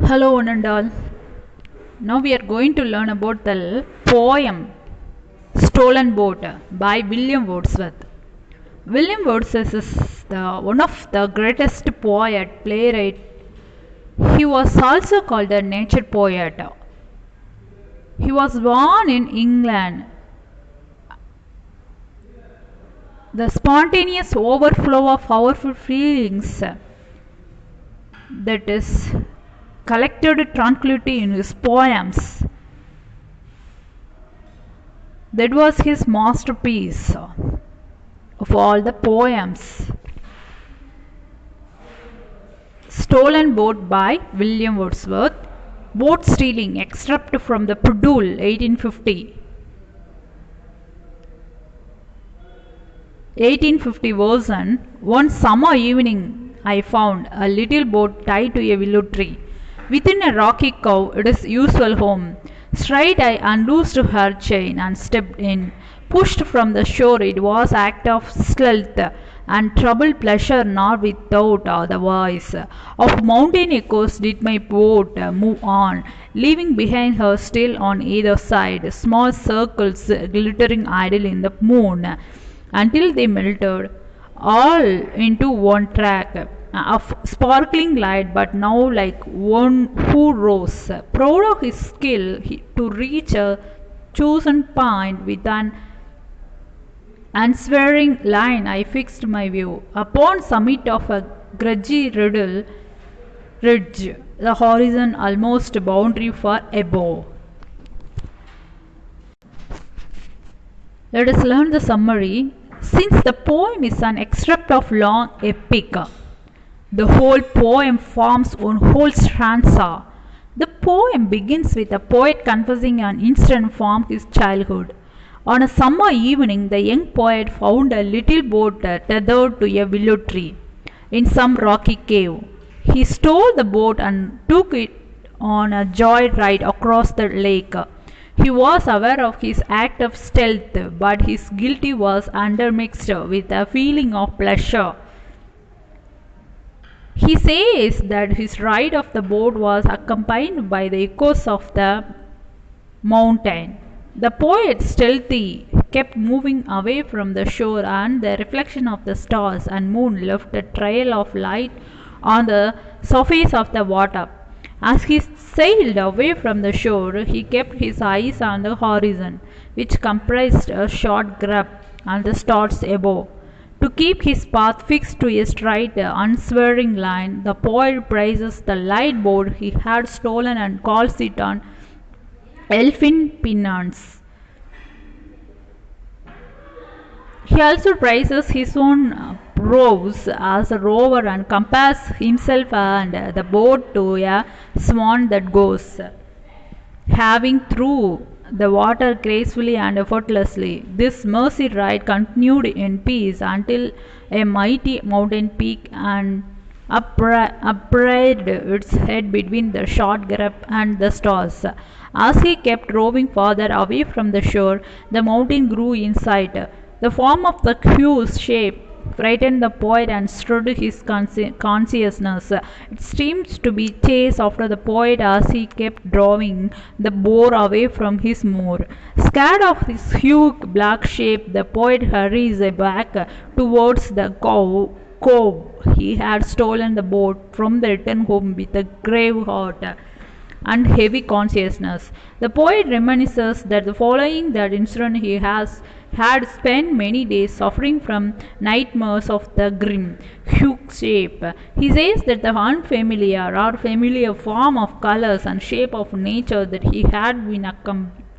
Hello, one and all. Now we are going to learn about the poem Stolen Boat by William Wordsworth. William Wordsworth is one of the greatest poet, playwright. He was also called a nature poet. He was born in England. The spontaneous overflow of powerful feelings that is collected tranquility in his poems. That was his masterpiece of all the poems. Stolen Boat by William Wordsworth. Boat stealing, excerpt from the Pudul, 1850. 1850 version. One summer evening I found a little boat tied to a willow tree. Within a rocky cove, its usual home. Straight I unloosed her chain and stepped in. Pushed from the shore, it was act of stealth and troubled pleasure, nor without the voice of mountain echoes did my boat move on, leaving behind her still on either side small circles glittering idle in the moon, until they melted all into one track of sparkling light, but now like one who rose, proud of his skill to reach a chosen point with an unswerving line. I fixed my view upon summit of a grudgy ridge, the horizon almost boundary for above. Let us learn the summary. Since the poem is an extract of long epic, the whole poem forms one whole stanza. The poem begins with the poet confessing an incident from his childhood. On a summer evening, the young poet found a little boat tethered to a willow tree in some rocky cave. He stole the boat and took it on a joy ride across the lake. He was aware of his act of stealth, but his guilt was intermixed with a feeling of pleasure. He says that his ride of the boat was accompanied by the echoes of the mountain. The poet, stealthy, kept moving away from the shore, and the reflection of the stars and moon left a trail of light on the surface of the water. As he sailed away from the shore, he kept his eyes on the horizon, which comprised a short grub and the stars above. To keep his path fixed to a straight, unswerving line, the poet praises the light boat he had stolen and calls it an elfin pinnace. He also praises his own prowess as a rover and compares himself and the boat to a swan that goes, having through the water gracefully and effortlessly. This mercy ride continued in peace until a mighty mountain peak and upraised its head between the short grub and the stars. As he kept roving farther away from the shore, the mountain grew in sight. The form of the huge shape frightened the poet and stirred his consciousness. It seemed to be chase after the poet as he kept drawing the boar away from his moor. Scared of this huge black shape, the poet hurries back towards the cove. He had stolen the boat from the return home with a grave heart and heavy consciousness. The poet reminisces that the following that incident he had spent many days suffering from nightmares of the grim, huge shape. He says that the unfamiliar or familiar form of colors and shape of nature that he had been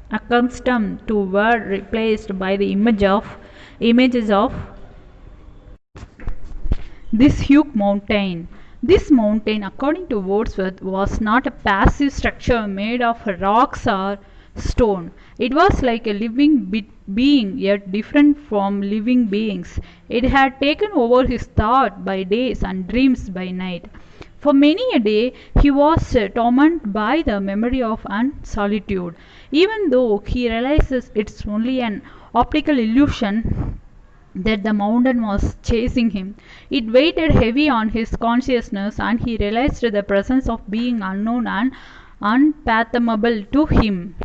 accustomed to were replaced by the images of this huge mountain. This mountain, according to Wordsworth, was not a passive structure made of rocks or stone. It was like a living being, yet different from living beings. It had taken over his thought by days and dreams by night. For many a day he was tormented by the memory of solitude. Even though he realizes it's only an optical illusion, that the mountain was chasing him. It weighed heavy on his consciousness, and he realized the presence of being unknown and unfathomable to him.